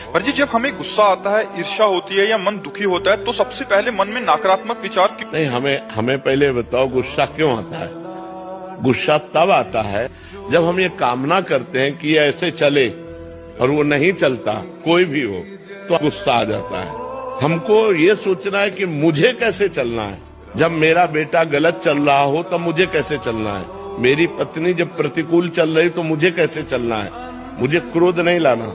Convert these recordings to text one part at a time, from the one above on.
पर जी जब हमें गुस्सा आता है, ईर्ष्या होती है या मन दुखी होता है तो सबसे पहले मन में नकारात्मक विचार क्यों? नहीं, हमें पहले बताओ गुस्सा क्यों आता है। गुस्सा तब आता है जब हम ये कामना करते हैं कि ये ऐसे चले और वो नहीं चलता, कोई भी हो, तो गुस्सा आ जाता है। हमको ये सोचना है कि मुझे कैसे चलना है। जब मेरा बेटा गलत चल रहा हो तब मुझे कैसे चलना है। मेरी पत्नी जब प्रतिकूल चल रही तो मुझे कैसे चलना है। मुझे क्रोध नहीं लाना,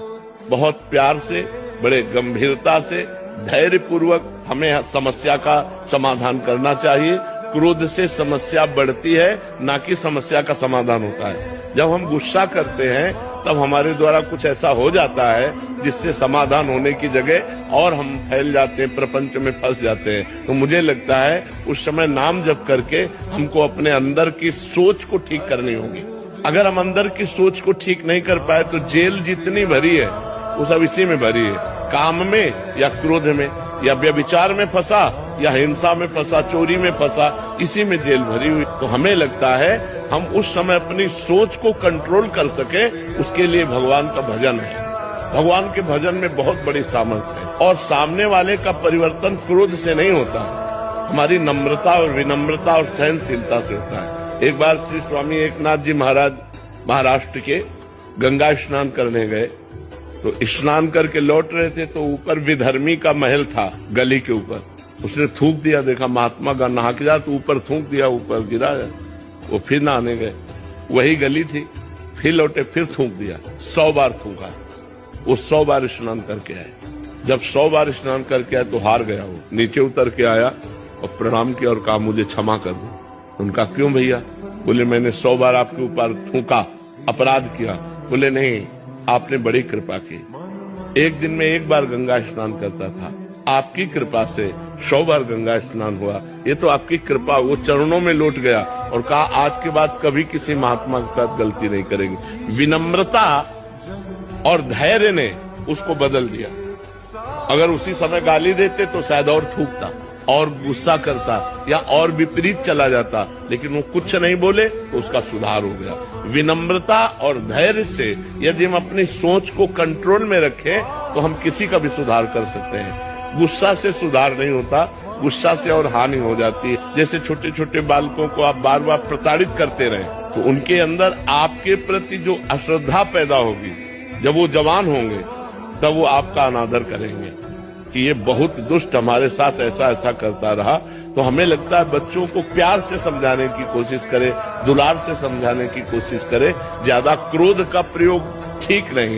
बहुत प्यार से, बड़े गंभीरता से, धैर्य पूर्वक हमें समस्या का समाधान करना चाहिए। क्रोध से समस्या बढ़ती है, ना कि समस्या का समाधान होता है। जब हम गुस्सा करते हैं तब हमारे द्वारा कुछ ऐसा हो जाता है जिससे समाधान होने की जगह और हम फैल जाते हैं, प्रपंच में फंस जाते हैं। तो मुझे लगता है उस समय नाम जप करके हमको अपने अंदर की सोच को ठीक करनी होगी। अगर हम अंदर की सोच को ठीक नहीं कर पाए तो जेल जितनी भरी है वो सब इसी में भरी है, काम में या क्रोध में या व्यभिचार में फंसा या हिंसा में फंसा, चोरी में फंसा, इसी में जेल भरी हुई। तो हमें लगता है हम उस समय अपनी सोच को कंट्रोल कर सके, उसके लिए भगवान का भजन है। भगवान के भजन में बहुत बड़ी सामर्थ्य है और सामने वाले का परिवर्तन क्रोध से नहीं होता, हमारी नम्रता और विनम्रता और सहनशीलता से होता है। एक बार श्री स्वामी एकनाथ जी महाराज महाराष्ट्र के गंगा स्नान करने गए, तो स्नान करके लौट रहे थे तो ऊपर विधर्मी का महल था गली के ऊपर। उसने थूक दिया, देखा महात्मा का नहा के जा तो ऊपर थूक दिया, ऊपर गिरा। वो फिर नहाने गए, वही गली थी, फिर लौटे, फिर थूक दिया। 100 बार थूका। वो 100 बार स्नान करके आए। जब 100 बार स्नान करके आए तो हार गया। वो नीचे उतर के आया और प्रणाम किया और कहा मुझे क्षमा कर दो। उनका क्यों भैया? बोले मैंने 100 बार आपके ऊपर थूका, अपराध किया। बोले नहीं, आपने बड़ी कृपा की। एक दिन में 1 बार गंगा स्नान करता था, आपकी कृपा से 100 बार गंगा स्नान हुआ। ये तो आपकी कृपा। वो चरणों में लौट गया और कहा आज के बाद कभी किसी महात्मा के साथ गलती नहीं करेंगे। विनम्रता और धैर्य ने उसको बदल दिया। अगर उसी समय गाली देते तो शायद और थूकता और गुस्सा करता या और विपरीत चला जाता, लेकिन वो कुछ नहीं बोले तो उसका सुधार हो गया। विनम्रता और धैर्य से यदि हम अपनी सोच को कंट्रोल में रखें तो हम किसी का भी सुधार कर सकते हैं। गुस्सा से सुधार नहीं होता, गुस्सा से और हानि हो जाती है। जैसे छोटे छोटे बालकों को आप बार बार प्रताड़ित करते रहे तो उनके अंदर आपके प्रति जो अश्रद्धा पैदा होगी, जब वो जवान होंगे तब वो आपका अनादर करेंगे कि ये बहुत दुष्ट हमारे साथ ऐसा ऐसा करता रहा। तो हमें लगता है बच्चों को प्यार से समझाने की कोशिश करें, दुलार से समझाने की कोशिश करें। ज्यादा क्रोध का प्रयोग ठीक नहीं।